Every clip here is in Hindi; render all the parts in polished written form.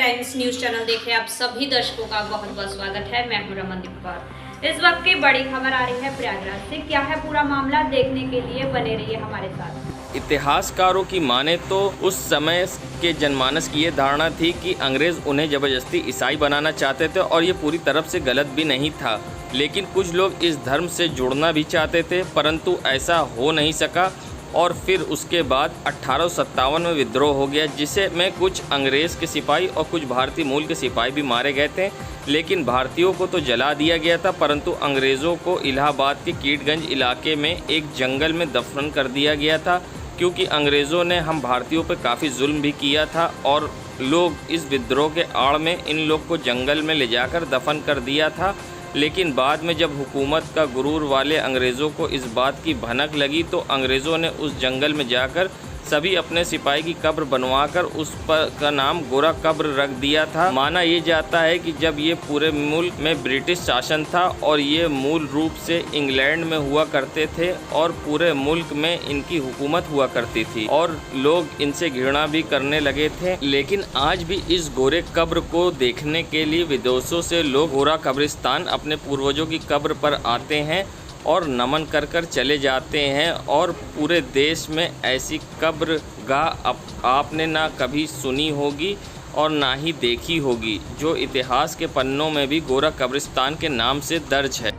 टाइम्स न्यूज चैनल देख रहे आप सभी दर्शकों का बहुत बहुत स्वागत है। मैं हूं रमनदीप कौर। इस वक्त की बड़ी खबर आ रही है प्रयागराज से। क्या है पूरा मामला, देखने के लिए बने रहिए हमारे साथ। इतिहासकारों की माने तो उस समय के जनमानस की ये धारणा थी कि अंग्रेज उन्हें जबरदस्ती ईसाई बनाना चाहते थे और ये पूरी तरफ से गलत भी नहीं था, लेकिन कुछ लोग इस धर्म से जुड़ना भी चाहते थे, परंतु ऐसा हो नहीं सका। और फिर उसके बाद 1857 में विद्रोह हो गया, जिसे में कुछ अंग्रेज के सिपाही और कुछ भारतीय मूल के सिपाही भी मारे गए थे। लेकिन भारतीयों को तो जला दिया गया था, परंतु अंग्रेज़ों को इलाहाबाद के कीटगंज इलाके में एक जंगल में दफन कर दिया गया था, क्योंकि अंग्रेज़ों ने हम भारतीयों पर काफ़ी जुल्म भी किया था और लोग इस विद्रोह के आड़ में इन लोग को जंगल में ले जाकर दफन कर दिया था। लेकिन बाद में जब हुकूमत का गुरूर वाले अंग्रेज़ों को इस बात की भनक लगी तो अंग्रेज़ों ने उस जंगल में जाकर सभी अपने सिपाही की कब्र बनवाकर उस पर का नाम गोरा कब्र रख दिया था। माना ये जाता है कि जब ये पूरे मुल्क में ब्रिटिश शासन था और ये मूल रूप से इंग्लैंड में हुआ करते थे और पूरे मुल्क में इनकी हुकूमत हुआ करती थी और लोग इनसे घृणा भी करने लगे थे। लेकिन आज भी इस गोरे कब्र को देखने के लिए विदेशों से लोग गोरा कब्रिस्तान अपने पूर्वजों की कब्र पर आते हैं और नमन कर कर चले जाते हैं। और पूरे देश में ऐसी कब्रगाह आपने ना कभी सुनी होगी और ना ही देखी होगी, जो इतिहास के पन्नों में भी गोरा कब्रिस्तान के नाम से दर्ज है।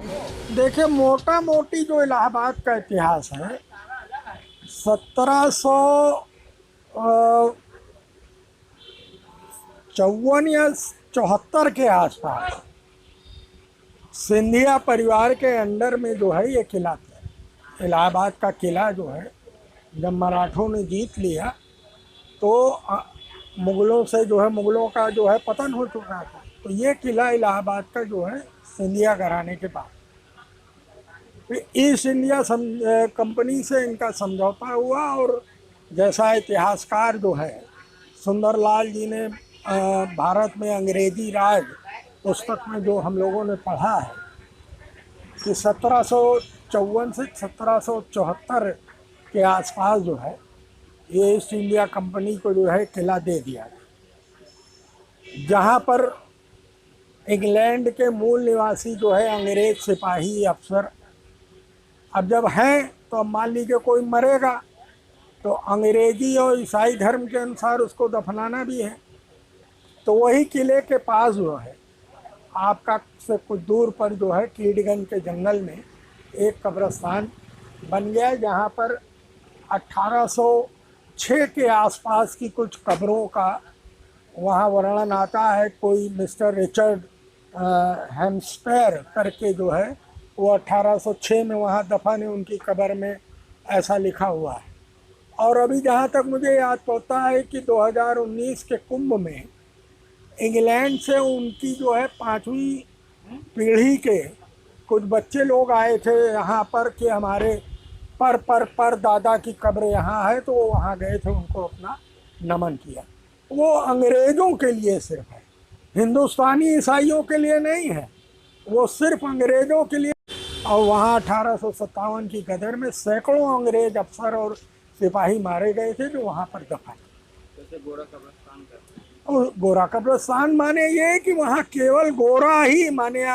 देखिए, मोटा मोटी जो इलाहाबाद का इतिहास है 1754 या 74 के आसपास सिंधिया परिवार के अंडर में जो है ये किला था। इलाहाबाद का किला जो है जब मराठों ने जीत लिया तो मुग़लों से जो है मुग़लों का जो है पतन हो चुका था, तो ये किला इलाहाबाद का जो है सिंधिया घराने के पास। फिर ईस्ट इंडिया कंपनी से इनका समझौता हुआ और जैसा इतिहासकार जो है सुंदरलाल जी ने भारत में अंग्रेज़ी राज पुस्तक में जो हम लोगों ने पढ़ा है कि 1754 से 1774 के आसपास जो है ये ईस्ट इंडिया कंपनी को जो है किला दे दिया, जहाँ पर इंग्लैंड के मूल निवासी जो है अंग्रेज सिपाही अफसर अब जब हैं तो अब मान लीजिए कोई मरेगा तो अंग्रेजी और ईसाई धर्म के अनुसार उसको दफनाना भी है, तो वही किले के पास जो है आपका से कुछ दूर पर जो है कीटगंज के जंगल में एक कब्रिस्तान बन गया, जहाँ पर 1806 के आसपास की कुछ कब्रों का वहाँ वर्णन आता है। कोई मिस्टर रिचर्ड हेम्स्पेयर करके जो है वो 1806 में वहाँ दफन है, उनकी कब्र में ऐसा लिखा हुआ है। और अभी जहाँ तक मुझे याद पड़ता है कि 2019 के कुंभ में इंग्लैंड से उनकी जो है 5वीं पीढ़ी के कुछ बच्चे लोग आए थे यहाँ पर कि हमारे पर दादा की कब्र यहाँ है, तो वो वहाँ गए थे, उनको अपना नमन किया। वो अंग्रेज़ों के लिए सिर्फ है, हिंदुस्तानी ईसाइयों के लिए नहीं है, वो सिर्फ अंग्रेज़ों के लिए। और वहाँ 1857 की गदर में सैकड़ों अंग्रेज अफसर और सिपाही मारे गए थे जो वहाँ पर दफन। और गोरा कब्रिस्तान माने ये है कि वहाँ केवल गोरा ही माने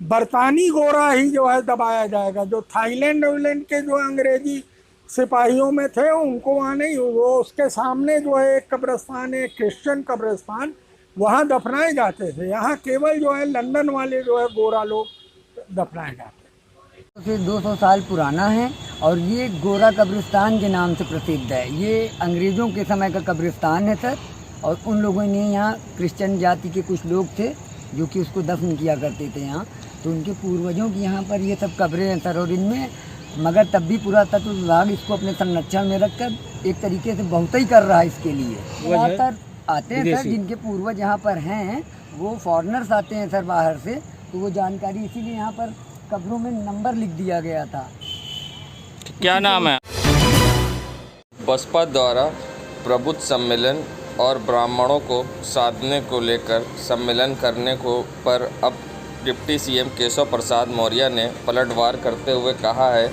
बरतानी गोरा ही जो है दबाया जाएगा। जो थाईलैंड वाईलैंड के जो अंग्रेजी सिपाहियों में थे उनको वहाँ नहीं, वो उसके सामने जो है एक कब्रिस्तान है, क्रिश्चियन कब्रिस्तान, वहाँ दफनाए जाते थे। यहाँ केवल जो है लंदन वाले जो है गोरा लोग दफनाए जाते हैं। से 200 साल पुराना है और ये गोरा कब्रिस्तान के नाम से प्रसिद्ध है। ये अंग्रेज़ों के समय का कब्रिस्तान है सर, और उन लोगों ने यहाँ क्रिश्चियन जाति के कुछ लोग थे जो कि उसको दफन किया करते थे यहाँ, तो उनके पूर्वजों की यहाँ पर ये सब कब्रें हैं सर। और इनमें मगर तब भी पुरातत्व विभाग इसको अपने संरक्षण में रखकर एक तरीके से बहुत ही कर रहा है इसके लिए। ज़्यादातर आते हैं सर, जिनके पूर्वज यहाँ पर हैं वो फॉरेनर्स आते हैं सर बाहर से, तो वो जानकारी इसीलिए यहाँ पर कब्रों में नंबर लिख दिया गया था। क्या नाम है? बसपा द्वारा प्रबुद्ध सम्मेलन और ब्राह्मणों को साधने को लेकर सम्मेलन करने को पर अब डिप्टी सीएम केशव प्रसाद मौर्य ने पलटवार करते हुए कहा है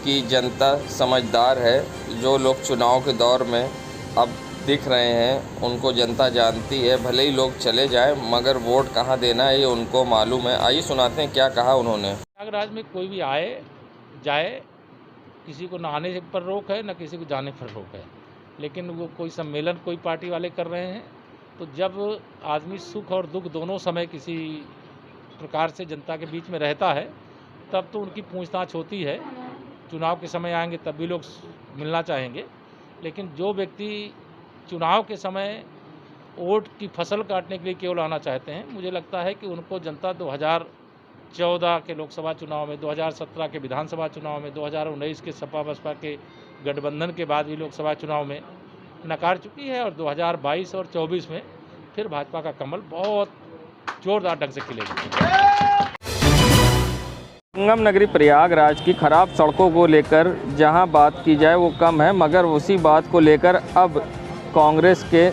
कि जनता समझदार है। जो लोग चुनाव के दौर में अब दिख रहे हैं, उनको जनता जानती है। भले ही लोग चले जाए मगर वोट कहाँ देना है ये उनको मालूम है। आइए सुनाते हैं क्या कहा उन्होंने। प्रयागराज में कोई भी आए जाए, किसी को नहाने पर रोक है न किसी को जाने पर रोक है, लेकिन वो कोई सम्मेलन कोई पार्टी वाले कर रहे हैं तो जब आदमी सुख और दुख दोनों समय किसी प्रकार से जनता के बीच में रहता है तब तो उनकी पूछताछ होती है। चुनाव के समय आएंगे तब भी लोग मिलना चाहेंगे, लेकिन जो व्यक्ति चुनाव के समय वोट की फसल काटने के लिए केवल आना चाहते हैं, मुझे लगता है कि उनको जनता 2014 के लोकसभा चुनाव में, 2017 के विधानसभा चुनाव में, 2019 के सपा बसपा के गठबंधन के बाद भी लोकसभा चुनाव में नकार चुकी है और 2022 और 24 में फिर भाजपा का कमल बहुत जोरदार ढंग से खिलेगा। संगम नगरी प्रयागराज की खराब सड़कों को लेकर जहां बात की जाए वो कम है, मगर उसी बात को लेकर अब कांग्रेस के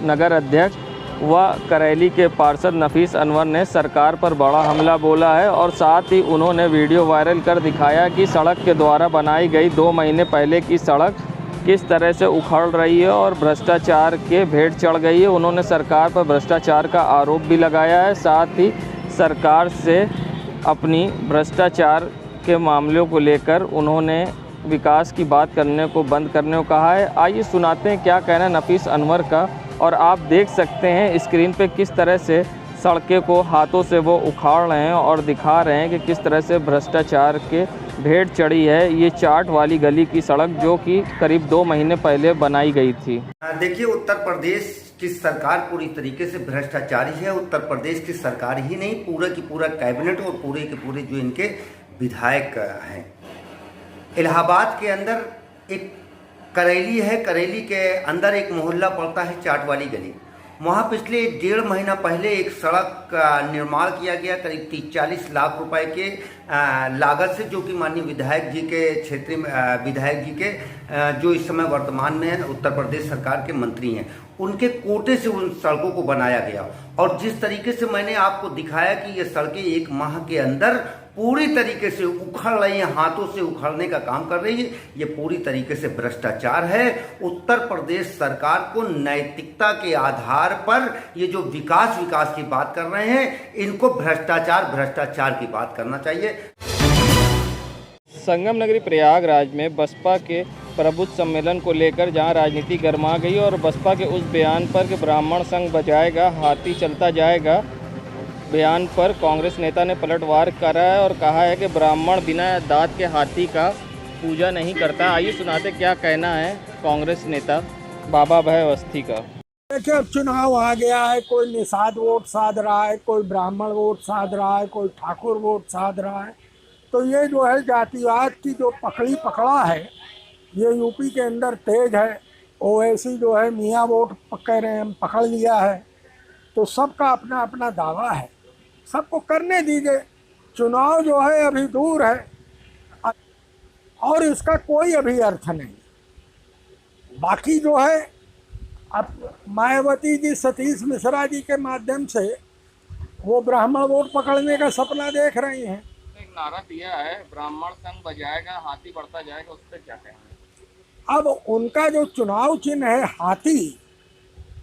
नगर अध्यक्ष व करेली के पार्षद नफीस अनवर ने सरकार पर बड़ा हमला बोला है और साथ ही उन्होंने वीडियो वायरल कर दिखाया कि सड़क के द्वारा बनाई गई 2 महीने पहले की सड़क किस तरह से उखड़ रही है और भ्रष्टाचार के भेंट चढ़ गई है। उन्होंने सरकार पर भ्रष्टाचार का आरोप भी लगाया है, साथ ही सरकार से अपनी भ्रष्टाचार के मामलों को लेकर उन्होंने विकास की बात करने को बंद करने को कहा है। आइए सुनाते हैं क्या कहना है नफीस अनवर का। और आप देख सकते हैं स्क्रीन पे किस तरह से सड़कें को हाथों से वो उखाड़ रहे हैं और दिखा रहे हैं कि किस तरह से भ्रष्टाचार के भेंट चढ़ी है ये चाट वाली गली की सड़क, जो कि करीब 2 महीने पहले बनाई गई थी। देखिए, उत्तर प्रदेश की सरकार पूरी तरीके से भ्रष्टाचारी है। उत्तर प्रदेश की सरकार ही नहीं, पूरा की पूरा कैबिनेट और पूरे के पूरे जो इनके विधायक हैं। इलाहाबाद के अंदर एक करेली है, करेली के अंदर एक मोहल्ला पड़ता है चाट वाली गली। वहाँ पिछले 1.5 महीना पहले एक सड़क का निर्माण किया गया करीब 30-40 लाख रुपए के लागत से, जो कि माननीय विधायक जी के क्षेत्र में विधायक जी के जो इस समय वर्तमान में उत्तर प्रदेश सरकार के मंत्री हैं, उनके कोटे से उन सड़कों को बनाया गया। और जिस तरीके से मैंने आपको दिखाया कि ये सड़कें 1 माह के अंदर पूरी तरीके से उखड़ रही हैं, हाथों से उखड़ने का काम कर रही है, ये पूरी तरीके से भ्रष्टाचार है। उत्तर प्रदेश सरकार को नैतिकता के आधार पर ये जो विकास की बात कर रहे हैं, इनको भ्रष्टाचार की बात करना चाहिए। संगम नगरी प्रयागराज में बसपा के प्रबुद्ध सम्मेलन को लेकर जहां राजनीति गर्मा गई और बसपा के उस बयान पर कि ब्राह्मण संघ बजाएगा हाथी चलता जाएगा बयान पर कांग्रेस नेता ने पलटवार करा है और कहा है कि ब्राह्मण बिना दांत के हाथी का पूजा नहीं करता। आइए सुनाते क्या कहना है कांग्रेस नेता बाबा भाई अवस्थी का। देखिए, अब चुनाव आ गया है, कोई निषाद वोट साध रहा है, कोई ब्राह्मण वोट साध रहा है, कोई ठाकुर वोट साध रहा है। तो ये जो है जातिवाद की जो पकड़ा है ये यूपी के अंदर तेज है। ओवैसी जो है मियाँ वोट कह रहे हैं हम पकड़ लिया है। तो सबका अपना अपना दावा है, सबको करने दीजिए। चुनाव जो है अभी दूर है और इसका कोई अभी अर्थ नहीं। बाकी जो है अब मायावती जी सतीश मिश्रा जी के माध्यम से वो ब्राह्मण वोट पकड़ने का सपना देख रही हैं। एक नारा दिया है ब्राह्मण संघ बजाएगा हाथी बढ़ता जाएगा, उस पर क्या कहना है? अब उनका जो चुनाव चिन्ह है हाथी,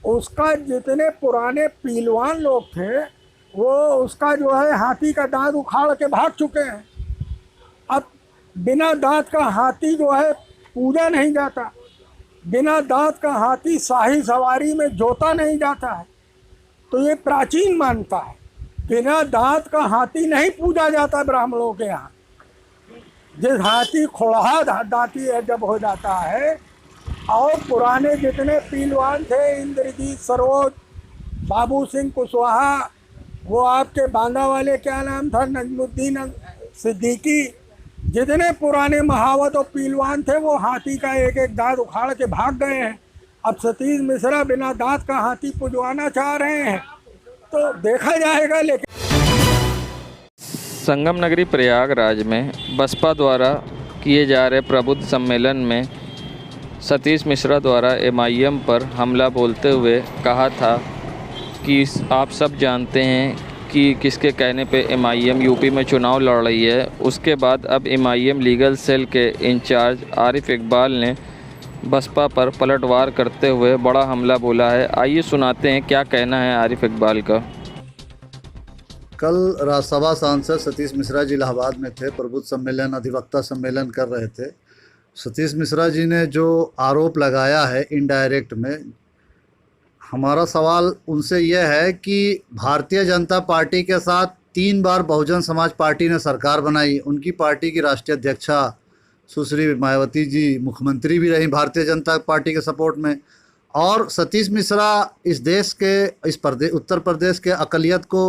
उसका जितने पुराने पीलवान लोग थे वो उसका जो है हाथी का दांत उखाड़ के भाग चुके हैं। अब बिना दांत का हाथी जो है पूजा नहीं जाता, बिना दांत का हाथी शाही सवारी में जोता नहीं जाता है। तो ये प्राचीन मान्यता है, बिना दांत का हाथी नहीं पूजा जाता ब्राह्मणों के यहाँ। जिस हाथी खोड़ा दांती है जब हो जाता है, और पुराने जितने पीलवान थे, इंद्रजीत सरोज, बाबू सिंह कुशवाहा, वो आपके बांदा वाले क्या नाम था, नजमुद्दीन सिद्दीकी, जितने पुराने महावत और पीलवान थे वो हाथी का एक एक दांत उखाड़ के भाग गए हैं। अब सतीश मिश्रा बिना दांत का हाथी पुजवाना चाह रहे हैं, तो देखा जाएगा। लेकिन संगम नगरी प्रयागराज में बसपा द्वारा किए जा रहे प्रबुद्ध सम्मेलन में सतीश मिश्रा द्वारा MIM पर हमला बोलते हुए कहा था कि आप सब जानते हैं कि किसके कहने पे MIM यूपी में चुनाव लड़ रही है। उसके बाद अब MIM लीगल सेल के इंचार्ज आरिफ इकबाल ने बसपा पर पलटवार करते हुए बड़ा हमला बोला है। आइए सुनाते हैं क्या कहना है आरिफ इकबाल का। कल राज्यसभा सांसद सतीश मिश्रा जी इलाहाबाद में थे, प्रबुद्ध सम्मेलन अधिवक्ता सम्मेलन कर रहे थे। सतीश मिश्रा जी ने जो आरोप लगाया है इनडायरेक्ट में, हमारा सवाल उनसे यह है कि भारतीय जनता पार्टी के साथ 3 बार बहुजन समाज पार्टी ने सरकार बनाई, उनकी पार्टी की राष्ट्रीय अध्यक्षा सुश्री मायावती जी मुख्यमंत्री भी रही भारतीय जनता पार्टी के सपोर्ट में। और सतीश मिश्रा इस देश के उत्तर प्रदेश के अक़लियत को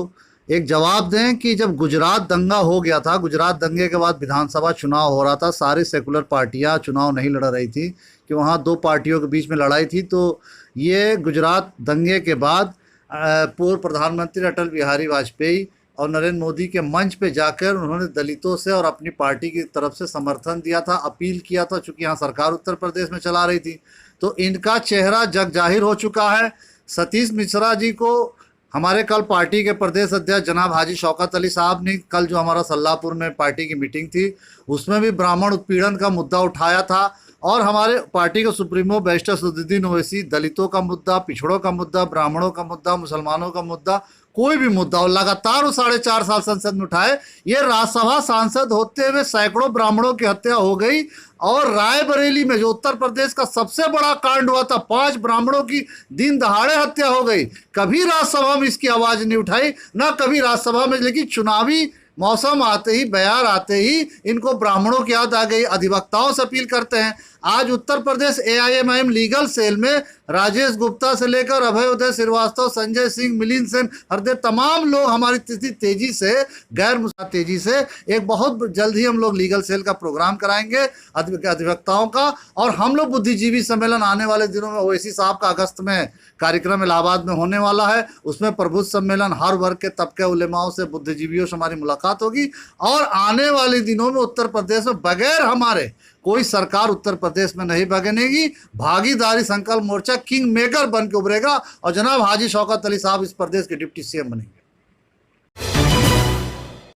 एक जवाब दें कि जब गुजरात दंगा हो गया था, गुजरात दंगे के बाद विधानसभा चुनाव हो रहा था, सारी सेकुलर पार्टियां चुनाव नहीं लड़ रही थी कि वहां 2 पार्टियों के बीच में लड़ाई थी। तो ये गुजरात दंगे के बाद पूर्व प्रधानमंत्री अटल बिहारी वाजपेयी और नरेंद्र मोदी के मंच पे जाकर उन्होंने दलितों से और अपनी पार्टी की तरफ से समर्थन दिया था, अपील किया था, चूँकि यहाँ सरकार उत्तर प्रदेश में चला रही थी। तो इनका चेहरा जग जाहिर हो चुका है। सतीश मिश्रा जी को हमारे कल पार्टी के प्रदेश अध्यक्ष जनाब हाजी शौकत अली साहब ने कल जो हमारा सल्लापुर में पार्टी की मीटिंग थी उसमें भी ब्राह्मण उत्पीड़न का मुद्दा उठाया था। और हमारे पार्टी के सुप्रीमो बैरिस्टर सदुद्दीन ओवैसी दलितों का मुद्दा, पिछड़ों का मुद्दा, ब्राह्मणों का मुद्दा, मुसलमानों का मुद्दा, कोई भी मुद्दा और लगातार वो 4.5 साल संसद में उठाए। ये राज्यसभा सांसद होते हुए सैकड़ों ब्राह्मणों की हत्या हो गई। और रायबरेली में जो उत्तर प्रदेश का सबसे बड़ा कांड हुआ था, 5 ब्राह्मणों की दिन दहाड़े हत्या हो गई। कभी राज्यसभा में इसकी आवाज़ नहीं उठाई, ना कभी राज्यसभा में। लेकिन चुनावी मौसम आते ही, बयार आते ही इनको ब्राह्मणों की याद आ गई। अधिवक्ताओं से अपील करते हैं, आज Uttar Pradesh AIMIM legal cell में राजेश गुप्ता से लेकर अभय उदय श्रीवास्तव, संजय सिंह, मिलिंद सेन, हरदेव, तमाम लोग हमारी तेजी से, गैर तेजी से, एक बहुत जल्द ही हम लोग लीगल सेल का प्रोग्राम कराएंगे अधिवक्ताओं का। और हम लोग बुद्धिजीवी सम्मेलन आने वाले दिनों में ओवैसी साहब का अगस्त में कार्यक्रम इलाहाबाद में होने वाला है। उसमें प्रबुद्ध सम्मेलन, हर वर्ग के तबके उलेमाओं से, बुद्धिजीवियों से हमारी मुलाकात होगी। और आने वाले दिनों में उत्तर प्रदेश में बगैर हमारे कोई सरकार उत्तर प्रदेश में नहीं बनेगी। भागीदारी संकल्प मोर्चा किंग मेकर बन के उभरेगा और जनाब हाजी शौकत अली साहब इस प्रदेश के डिप्टी CM बनेंगे।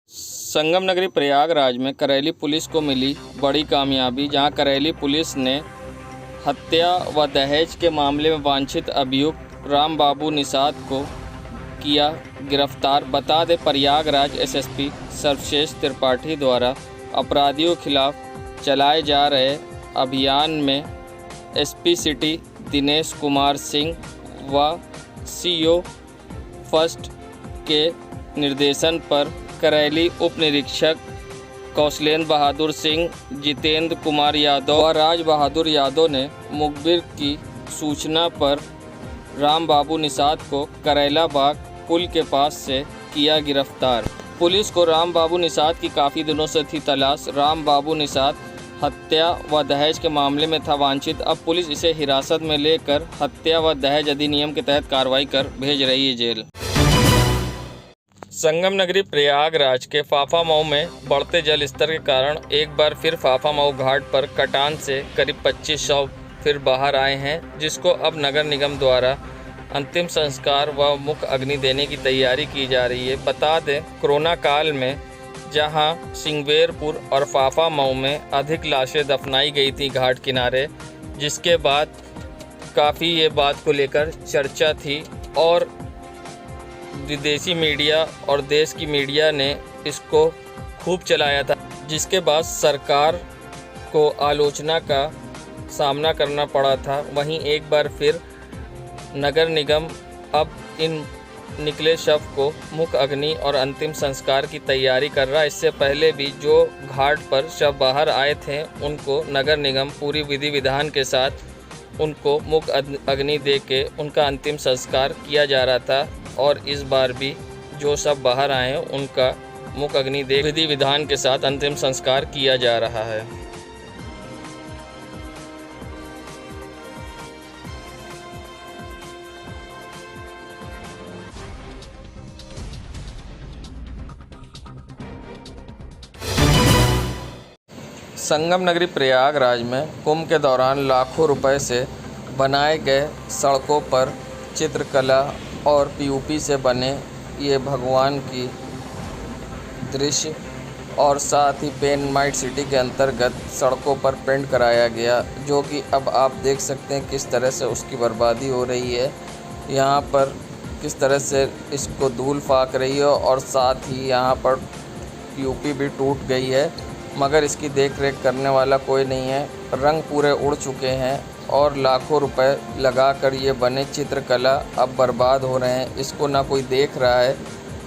संगम नगरी प्रयागराज में करेली पुलिस को मिली बड़ी कामयाबी, जहां करेली पुलिस ने हत्या व दहेज के मामले में वांछित अभियुक्त राम बाबू निषाद को किया गिरफ्तार। बता दें, प्रयागराज SSP सर्वश्रेष्ठ त्रिपाठी द्वारा अपराधियों के खिलाफ चलाए जा रहे अभियान में SP सिटी दिनेश कुमार सिंह व CO फर्स्ट के निर्देशन पर करेली उप निरीक्षक कौशलेंद्र बहादुर सिंह, जितेंद्र कुमार यादव और राज बहादुर यादव ने मुखबिर की सूचना पर राम बाबू निषाद को करेला बाग पुल के पास से किया गिरफ्तार। पुलिस को राम बाबू निषाद की काफ़ी दिनों से थी तलाश। राम बाबू निषाद हत्या व दहेज के मामले में था वांछित। अब पुलिस इसे हिरासत में लेकर हत्या व दहेज अधिनियम के तहत कार्रवाई कर भेज रही है जेल। संगम नगरी प्रयागराज के फाफा मऊ में बढ़ते जल स्तर के कारण एक बार फिर फाफा मऊ घाट पर कटान से करीब 25 शव फिर बाहर आए हैं, जिसको अब नगर निगम द्वारा अंतिम संस्कार व मुख्य अग्नि देने की तैयारी की जा रही है। बता दें, कोरोना काल में जहां सिंगवेरपुर और फाफा मऊ में अधिक लाशें दफनाई गई थी घाट किनारे, जिसके बाद काफ़ी ये बात को लेकर चर्चा थी और विदेशी मीडिया और देश की मीडिया ने इसको खूब चलाया था, जिसके बाद सरकार को आलोचना का सामना करना पड़ा था। वहीं एक बार फिर नगर निगम अब इन निकले शव को मुख्य अग्नि और अंतिम संस्कार की तैयारी कर रहा है। इससे पहले भी जो घाट पर शव बाहर आए थे उनको नगर निगम पूरी विधि विधान के साथ उनको मुख्य अग्नि दे के उनका अंतिम संस्कार किया जा रहा था। और इस बार भी जो शव बाहर आए हैं उनका मुख्य अग्नि दे विधि विधान के साथ अंतिम संस्कार किया जा रहा है। संगम नगरी प्रयागराज में कुंभ के दौरान लाखों रुपए से बनाए गए सड़कों पर चित्रकला और POP से बने ये भगवान की दृश्य और साथ ही पेनमाइट सिटी के अंतर्गत सड़कों पर पेंट कराया गया, जो कि अब आप देख सकते हैं किस तरह से उसकी बर्बादी हो रही है। यहाँ पर किस तरह से इसको धूल फाक रही है और साथ ही यहाँ पर यूपी भी टूट गई है, मगर इसकी देख रेख करने वाला कोई नहीं है। रंग पूरे उड़ चुके हैं और लाखों रुपए लगाकर ये बने चित्रकला अब बर्बाद हो रहे हैं। इसको ना कोई देख रहा है,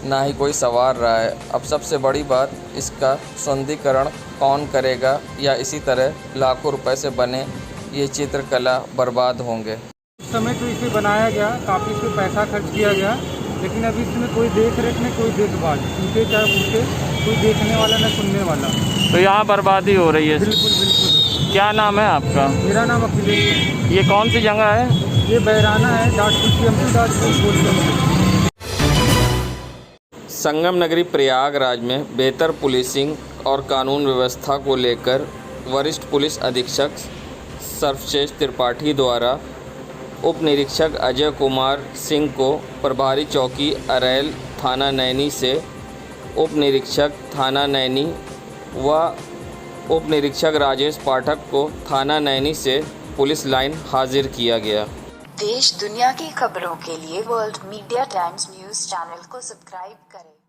ना ही कोई संवार रहा है। अब सबसे बड़ी बात, इसका सौंदर्यीकरण कौन करेगा, या इसी तरह लाखों रुपए से बने ये चित्रकला बर्बाद होंगे। उस समय तो इसे बनाया गया, काफ़ी इसमें पैसा खर्च किया गया, लेकिन अभी इसमें कोई देख रेख नहीं, कोई देखभाल, पूछे चाहे पूछे, कोई देखने वाला न सुनने वाला। तो यहाँ बर्बादी हो रही है। बिल्कुल बिल्कुल। क्या नाम है आपका? मेरा नाम अखिलेश है। ये कौन सी जगह है? ये बैराना है, डाटपुर CMT डाटपुर बोलते हैं। संगम नगरी प्रयागराज में बेहतर पुलिसिंग और कानून व्यवस्था को लेकर वरिष्ठ पुलिस अधीक्षक सर्वश्रेष्ठ त्रिपाठी द्वारा उप निरीक्षक अजय कुमार सिंह को प्रभारी चौकी अरैल थाना नैनी से उप निरीक्षक थाना नैनी व उप निरीक्षक राजेश पाठक को थाना नैनी से पुलिस लाइन हाजिर किया गया। देश दुनिया की खबरों के लिए world media times news channel को सब्सक्राइब करें।